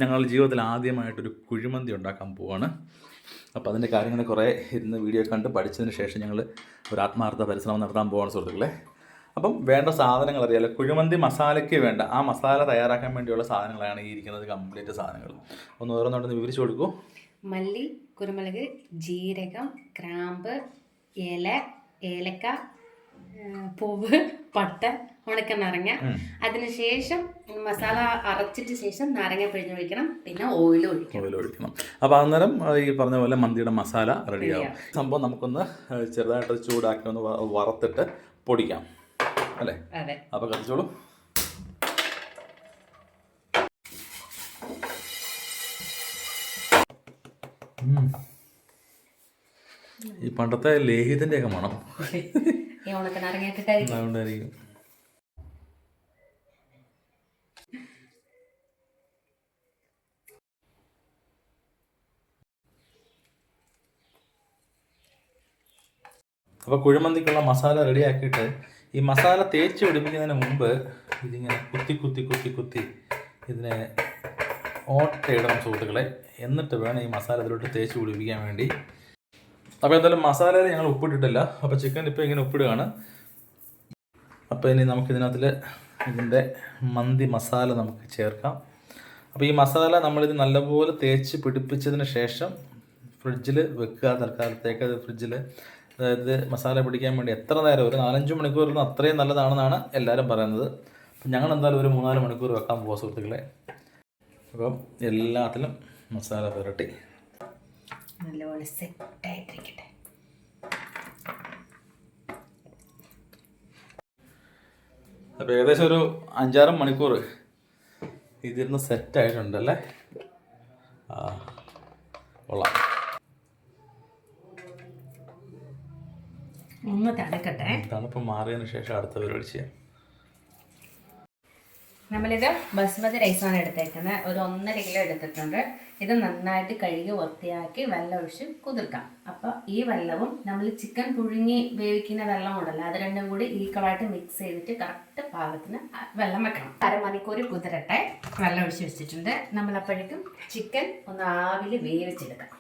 ഞങ്ങളുടെ ജീവിതത്തിൽ ആദ്യമായിട്ടൊരു കുഴിമന്തി ഉണ്ടാക്കാൻ പോവാണ്. അപ്പോൾ അതിൻ്റെ കാര്യങ്ങൾ കുറേ ഇരുന്ന് വീഡിയോ കണ്ട് പഠിച്ചതിന് ശേഷം ഞങ്ങൾ ഒരു ആത്മാർത്ഥ പരിശ്രമം നടത്താൻ പോവാണ് സുഹൃത്തുക്കളെ. അപ്പം വേണ്ട സാധനങ്ങൾ അറിയാമല്ലോ, കുഴിമന്തി മസാലയ്ക്ക് വേണ്ട ആ മസാല തയ്യാറാക്കാൻ വേണ്ടിയുള്ള സാധനങ്ങളാണ് ഈ ഇരിക്കുന്നത്. കംപ്ലീറ്റ് സാധനങ്ങൾ ഒന്ന് ഓരോന്നോട്ടൊന്ന് വിവരിച്ചു കൊടുക്കൂ. മല്ലി, കുരുമുളക്, ജീരകം, ഗ്രാമ്പ്, ഏലക്ക, പൂവ്, പട്ട, ഉണക്കനാരങ്ങ. അതിനുശേഷം മസാല അരച്ചിട്ട് ശേഷം നാരങ്ങ പിഴിഞ്ഞൊഴിക്കണം. പിന്നെ ഓയിൽ ഒഴിക്കണം. അപ്പോൾ അന്നേരം ഈ പറഞ്ഞ പോലെ മന്തിയുടെ മസാല റെഡിയാവും. സംഭവം നമുക്കൊന്ന് ചെറുതായിട്ട് ചൂടാക്കി ഒന്ന് വറുത്തിട്ട് പൊടിക്കാം അല്ലേ? അതെ. അപ്പോൾ കത്തിച്ചോളൂ. ഈ പണ്ടത്തെ ലേഹിതൻ്റെ ഒക്കെ മണം അതുകൊണ്ടായിരിക്കും. അപ്പോൾ കുഴിമന്തിക്കുള്ള മസാല റെഡിയാക്കിയിട്ട് ഈ മസാല തേച്ച് പിടിപ്പിക്കുന്നതിന് മുമ്പ് ഇതിങ്ങനെ കുത്തി ഇതിനെ ഓട്ടയിടണം സുഹൃത്തുക്കളെ. എന്നിട്ട് വേണം ഈ മസാല ഇതിലോട്ട് തേച്ച് പിടിപ്പിക്കാൻ വേണ്ടി. അപ്പോൾ എന്തായാലും മസാലയിൽ ഞങ്ങൾ ഉപ്പിട്ടിട്ടില്ല. അപ്പോൾ ചിക്കൻ ഇപ്പോൾ ഇങ്ങനെ ഉപ്പിടുകയാണ്. അപ്പോൾ ഇനി നമുക്കിതിനകത്തിൽ ഇതിൻ്റെ മന്തി മസാല നമുക്ക് ചേർക്കാം. അപ്പോൾ ഈ മസാല നമ്മളിത് നല്ലപോലെ തേച്ച് പിടിപ്പിച്ചതിന് ശേഷം ഫ്രിഡ്ജിൽ വെക്കുക. തൽക്കാലത്തേക്ക് അത് ഫ്രിഡ്ജിൽ, അതായത് മസാല പിടിക്കാൻ വേണ്ടി എത്ര നേരം, ഒരു 4-5 മണിക്കൂറിന് അത്രയും നല്ലതാണെന്നാണ് എല്ലാവരും പറയുന്നത്. അപ്പം ഞങ്ങൾ എന്തായാലും ഒരു 3-4 മണിക്കൂർ വെക്കാൻ പോകാം സുഹൃത്തുക്കളെ. അപ്പം എല്ലാത്തിലും മസാല പുരട്ടി നല്ലപോലെ സെറ്റായിട്ടിരിക്കട്ടെ. അപ്പോൾ ഏകദേശം ഒരു 5-6 മണിക്കൂർ ഇതിരുന്ന് സെറ്റായിട്ടുണ്ടല്ലേ? കൊള്ളാം. ഒന്ന് തണുക്കട്ടെ. തണുപ്പ് മാറിയതിന് ശേഷം അടുത്ത പരിപാടി ചെയ്യാം. നമ്മളിത് ബസ്മതി റൈസാണ് എടുത്തേക്കുന്നത്. ഒരു 1.5 കിലോ എടുത്തിട്ടുണ്ട്. ഇത് നന്നായിട്ട് കഴുകി വൃത്തിയാക്കി വെള്ളം ഒഴിച്ച് കുതിർക്കാം. അപ്പോൾ ഈ വെള്ളവും നമ്മൾ ചിക്കൻ പുഴുങ്ങി വേവിക്കുന്ന വെള്ളം ഉണ്ടല്ലോ, അത് രണ്ടും കൂടി ഈക്വലായിട്ട് മിക്സ് ചെയ്തിട്ട് കറക്റ്റ് പാകത്തിന് വെള്ളം വെക്കണം. 1/2 മണിക്കൂർ കുതിരട്ടെ. വെള്ളം ഒഴിച്ച് വെച്ചിട്ടുണ്ട്. നമ്മളപ്പോഴേക്കും ചിക്കൻ ഒന്ന് ആവിൽ വേവിച്ചെടുക്കാം.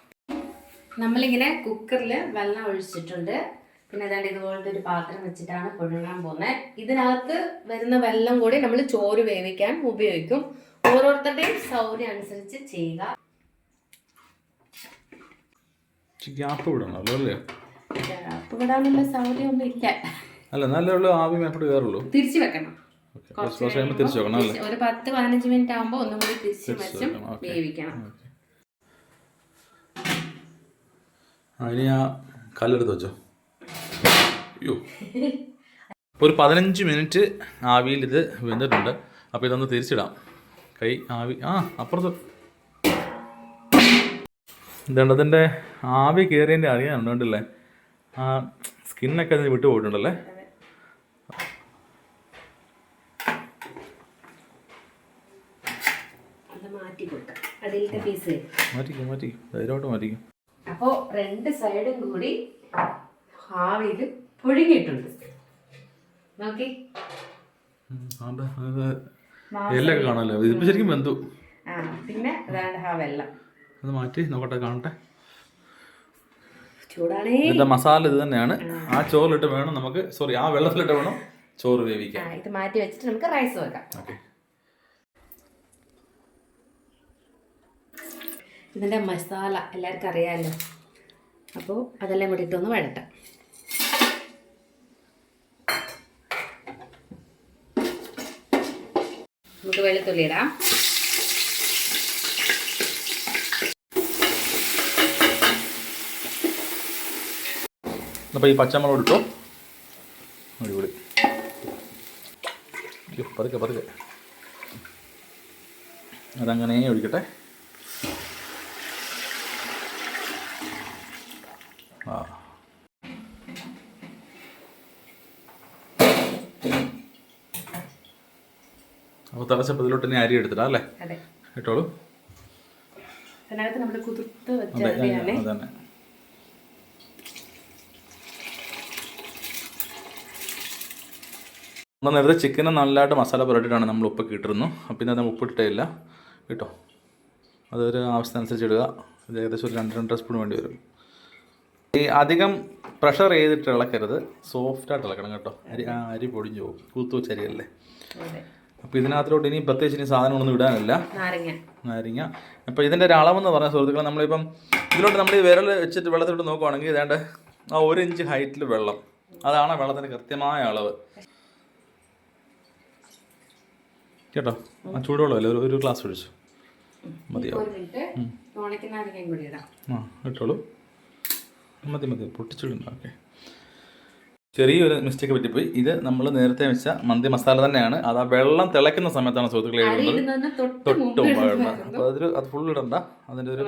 നമ്മളിങ്ങനെ കുക്കറിൽ വെള്ളം ഒഴിച്ചിട്ടുണ്ട്. പിന്നെ അതാണ്ട് ഇതുപോലത്തെ ഒരു പാത്രം വെച്ചിട്ടാണ് പുഴുങ്ങാൻ പോകുന്നത്. ഇതിനകത്ത് വരുന്ന വെള്ളം കൂടി നമ്മൾ ചോറ് വേവിക്കാൻ ഉപയോഗിക്കും. ഓരോരുത്തരുടെയും സൗകര്യം അനുസരിച്ച് ചെയ്യുക. ഗ്യാപ്പ് വിടാനുള്ള സൗകര്യം ഒന്നും ഇല്ല. തിരിച്ചു വെക്കണം. ഒരു 10-15 മിനിറ്റ് ആകുമ്പോൾ ഒന്നും കൂടി തിരിച്ചു വെച്ചും വേവിക്കണം. കല്ലെടുത്ത് വെച്ചോ. ഇപ്പോൾ ഒരു 15 മിനിറ്റ് ആവിയിൽ ഇത് വെന്തിട്ടുണ്ട്. അപ്പോൾ ഇതൊന്ന് തിരിച്ചിടാം. കൈ ആവി അപ്പുറത്ത് ദണ്ടത്തിൻ്റെ ആവി കയറിയതിൻ്റെ അറിയാനുണ്ടല്ലേ? ആ സ്കിന്നൊക്കെ അതിന് വിട്ടു പോയിട്ടുണ്ടല്ലേ? മാറ്റിക്കും ധൈര്യമായിട്ട് മാറ്റിക്കും. അപ്പോൾ 2 സൈഡും കൂടി ആവിയിൽ പുഴുങ്ങിയിട്ടുണ്ട്. നോക്കി എല്ലൊക്കെ കാണാമല്ലോ. ഇതിപ്പോൾ ശരിക്കും വെന്തു. പിന്നെ അതാണ് ആ വെള്ളം അത് മാറ്റി നോക്കട്ടെ, കാണട്ടെ. ചൂടാണേ. ഇതിൻ്റെ മസാല ഇത് തന്നെയാണ്. ആ ചോറിലിട്ട് വേണം നമുക്ക്, ആ വെള്ളത്തിലിട്ട് വേണം ചോറ് വേവിക്കാൻ. ഇത് മാറ്റി വെച്ചിട്ട് നമുക്ക് റൈസ് വെക്കാം. ഓക്കെ. ഇതിൻ്റെ മസാല എല്ലാവർക്കും അറിയാമല്ലോ. അപ്പോൾ അതെല്ലാം കൂടി ഇട്ടൊന്ന് വഴട്ടാം. നമുക്ക് വെളുത്തുള്ളി ഇടാം. അപ്പോൾ ഈ പച്ചമുളക് ഇട്ടോ. അടിപൊളി. പതുക്കെ അതങ്ങനെ ഒഴിക്കട്ടെ. അപ്പോൾ തിളച്ചപ്പോൾ ഇതിലോട്ട് തന്നെ അരി എടുത്തിട്ടാ അല്ലേ? ഇട്ടോളൂ. അതന്നെ. നേരത്തെ ചിക്കന് നല്ലതായിട്ട് മസാല പുരട്ടിയിട്ടാണ് നമ്മൾ ഉപ്പൊക്കെ ഇട്ടിരുന്നു. അപ്പം ഇന്ന് ഉപ്പിട്ടിട്ടേ ഇല്ല കേട്ടോ. അതൊരു ആവശ്യത്തിനനുസരിച്ച് ഇടുക. ഇത് ഏകദേശം ഒരു 2-2 സ്പൂൺ വേണ്ടി വരും. ഈ അധികം പ്രഷർ ചെയ്തിട്ട് ഇളക്കരുത്, സോഫ്റ്റായിട്ട് ഇളക്കണം കേട്ടോ. അരി പൊടിഞ്ഞു പോകും, കൂത്തു വെച്ച അരിയല്ലേ. അപ്പോൾ ഇതിനകത്തോട്ട് ഇനി പ്രത്യേകിച്ച് ഇനി സാധനങ്ങളൊന്നും ഇടാനില്ല. നാരങ്ങ. അപ്പോൾ ഇതിൻ്റെ ഒരു അളവെന്ന് പറഞ്ഞ സുഹൃത്തുക്കളെ, നമ്മളിപ്പം ഇതിലോട്ട് നമ്മൾ ഈ വിരൽ വെച്ചിട്ട് വെള്ളത്തിലോട്ട് നോക്കുവാണെങ്കിൽ ഇതാണ്ട് ആ 1 ഇഞ്ച് ഹൈറ്റിൽ വെള്ളം, അതാണ് വെള്ളത്തിൻ്റെ കൃത്യമായ അളവ് കേട്ടോ. ആ ചൂടുവെള്ളമല്ലേ, ഒരു ഗ്ലാസ് ഒഴിച്ചു മതിയാവും. ഇട്ടോളൂ. മതി പൊട്ടിച്ചിടുന്നു. ഓക്കെ, ചെറിയൊരു മിസ്റ്റേക്ക് പറ്റിപ്പോയി. ഇത് നമ്മൾ നേരത്തെ വെച്ച മന്തി മസാല തന്നെയാണ്. അത് ആ വെള്ളം തിളയ്ക്കുന്ന സമയത്താണ് സുഹൃത്തുക്കളെ ഇടുന്നത്, തൊട്ട് മുമ്പ്. അപ്പോൾ അത് ഫുൾ ഇടണ്ട, അതിൻ്റെ ഒരു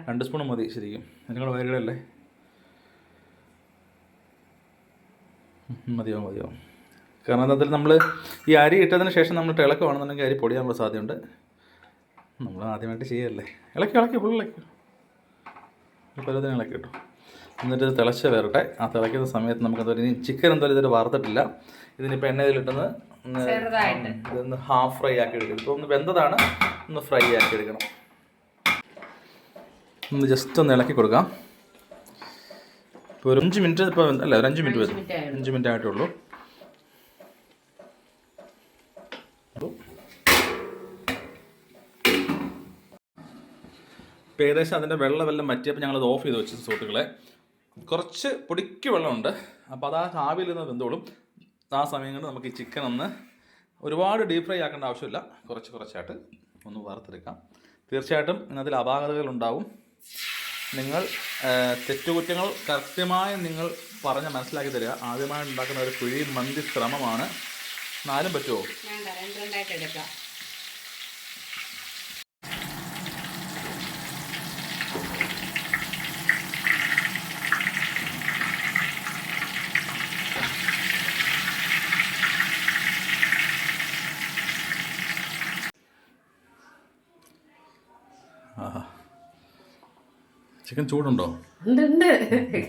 2 സ്പൂൺ മതി ശരിക്കും. നിങ്ങൾ വയറുകളല്ലേ, മതിയാവും. കാരണം അതിൽ നമ്മൾ ഈ അരി ഇട്ടതിന് ശേഷം നമ്മൾ ഇളക്കുകയാണെന്നുണ്ടെങ്കിൽ അരി പൊടിയാനുള്ള സാധ്യതയുണ്ട്. നമ്മൾ ആദ്യമായിട്ട് ചെയ്യല്ലേ. ഇളക്കി ഫുൾ ഇളക്കി പലതിനും ഇളക്കി കിട്ടും. എന്നിട്ട് ഇത് തിളച്ച് വരട്ടെ. ആ തിളയ്ക്കുന്ന സമയത്ത് നമുക്കത് ഇനി ചിക്കൻ എന്തായാലും ഇതിൽ വറുത്തിട്ടില്ല. ഇതിനിപ്പോൾ എണ്ണയിലിട്ടൊന്ന് ഇതൊന്ന് ഹാഫ് ഫ്രൈ ആക്കി എടുക്കണം. ഇപ്പോൾ ഒന്ന് വെന്തതാണ്, ഒന്ന് ഫ്രൈ ആക്കി എടുക്കണം. ഒന്ന് ജസ്റ്റ് ഒന്ന് ഇളക്കി കൊടുക്കാം. ഇപ്പോൾ ഒരു 5 മിനിറ്റ്, ഇപ്പോൾ അല്ല ഒരു 5 മിനിറ്റ് വരും. 5 മിനിറ്റ് ആയിട്ടുള്ളൂ. ഇപ്പോൾ ഏകദേശം അതിൻ്റെ വെള്ളം മറ്റിയപ്പോൾ ഞങ്ങളത് ഓഫ് ചെയ്ത് വെച്ചു സുഹൃത്തുക്കളെ. കുറച്ച് പൊടിക്ക് വെള്ളമുണ്ട്, അപ്പോൾ അത് ആ ആവിയിൽ നിന്ന് വെന്തോളും. ആ സമയം കൊണ്ട് നമുക്ക് ഈ ചിക്കൻ ഒന്ന് ഒരുപാട് ഡീപ് ഫ്രൈ ആക്കേണ്ട ആവശ്യമില്ല, കുറച്ചായിട്ട് ഒന്ന് വറുത്തെടുക്കാം. തീർച്ചയായിട്ടും ഇതിനതിൽ അപാകതകളുണ്ടാവും. നിങ്ങൾ തെറ്റുകുറ്റങ്ങൾ കൃത്യമായി നിങ്ങൾ പറഞ്ഞ് മനസ്സിലാക്കി തരിക. ആദ്യമായി ഉണ്ടാക്കുന്ന ഒരു കുഴി മന്തി ശ്രമമാണ്. 4 പറ്റുമോ? ആഹാ, ചിക്കൻ ചൂടുണ്ടോ? ഉണ്ട്,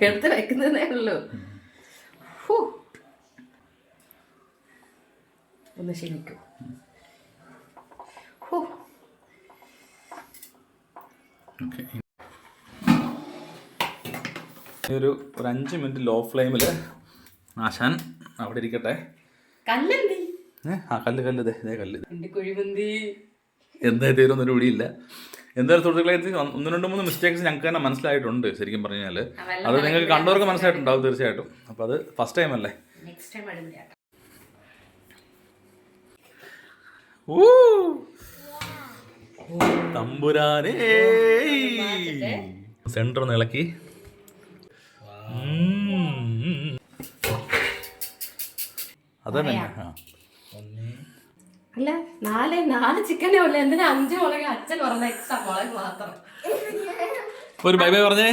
എടുത്ത് വെക്കുന്നതേ ഉള്ളൂ. ഒന്ന് ക്ഷമിക്കൂ. ഒരു 5 മിനിറ്റ് ലോ ഫ്ലെയിമിൽ ആശാൻ അവിടെ ഇരിക്കട്ടെ. കല്ലെന്തി? കല്ല് ഇതേ കല്ല്. കുഴിമന്തി എന്തായിട്ട് വരുന്നൊരു പിടിയില്ല. എന്തായാലും സുഹൃത്തുക്കളെ 1-2-3 മിസ്റ്റേക്സ് ഞങ്ങൾക്ക് തന്നെ മനസ്സിലായിട്ടുണ്ട്. ശരിക്കും പറഞ്ഞു കഴിഞ്ഞാൽ അത് നിങ്ങൾക്ക് കണ്ടവർക്ക് മനസ്സിലായിട്ടുണ്ടാവും തീർച്ചയായിട്ടും. അപ്പോൾ അത് ഫസ്റ്റ് ടൈം അല്ലേ. തമ്പുരാനേ, സെന്റർ ഇളക്കി. അതന്നെ അല്ല, 4 ചിക്കനേ ഉള്ളു. എന്തിനാ 5 മുളക്? അച്ഛൻ പറഞ്ഞ എക്സ്ട്രാ മുളക് മാത്രം. ഒരു ബൈ ബൈ പറഞ്ഞേ.